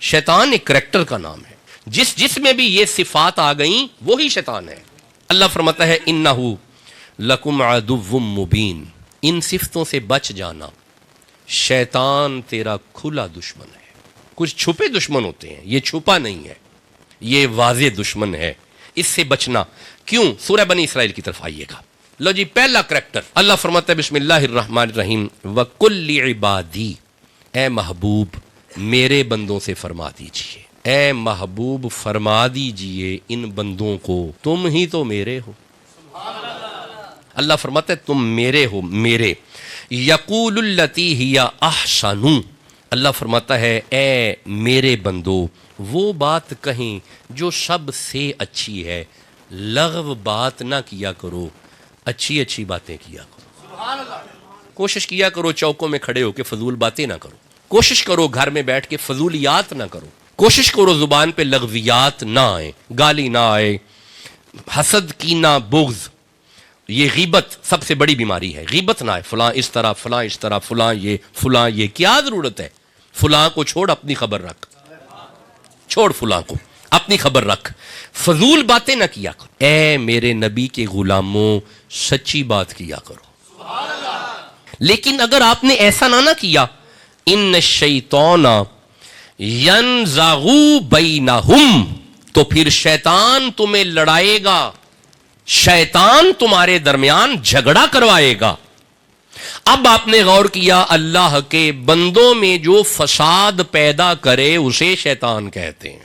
شیطان ایک کریکٹر کا نام ہے، جس میں بھی یہ صفات آ گئیں وہی شیطان ہے۔ اللہ فرماتا ہے انہو لکم عدو مبین، ان صفتوں سے بچ جانا، شیطان تیرا کھلا دشمن ہے۔ کچھ چھپے دشمن ہوتے ہیں، یہ چھپا نہیں ہے، یہ واضح دشمن ہے، اس سے بچنا۔ کیوں؟ سورہ بنی اسرائیل کی طرف آئیے گا۔ لو جی، پہلا کریکٹر اللہ فرماتا ہے بسم اللہ الرحمن الرحیم وَقُلِّ عِبَادِي، اے محبوب میرے بندوں سے فرما دیجئے، اے محبوب فرما دیجئے ان بندوں کو، تم ہی تو میرے ہو۔ اللہ فرماتا ہے تم میرے ہو، میرے۔ یقول التی ہی احسن، اللہ فرماتا ہے اے میرے بندو وہ بات کہیں جو سب سے اچھی ہے، لغو بات نہ کیا کرو، اچھی اچھی باتیں کیا کرو۔ کوشش کیا کرو چوکوں میں کھڑے ہو کے فضول باتیں نہ کرو، کوشش کرو گھر میں بیٹھ کے فضولیات نہ کرو، کوشش کرو زبان پہ لغویات نہ آئے، گالی نہ آئے، حسد کینہ بغض، یہ غیبت سب سے بڑی بیماری ہے۔ غیبت نہ آئے، فلاں اس طرح، فلاں اس طرح، فلاں یہ، کیا ضرورت ہے؟ فلاں کو چھوڑ، اپنی خبر رکھ، چھوڑ فلاں کو، اپنی خبر رکھ، فضول باتیں نہ کیا کرو۔ اے میرے نبی کے غلاموں سچی بات کیا کرو۔ لیکن اگر آپ نے ایسا نہ کیا، ان الشیطان ینزغ بینہم، تو پھر شیطان تمہیں لڑائے گا، شیطان تمہارے درمیان جھگڑا کروائے گا۔ اب آپ نے غور کیا اللہ کے بندوں میں جو فساد پیدا کرے اسے شیطان کہتے ہیں۔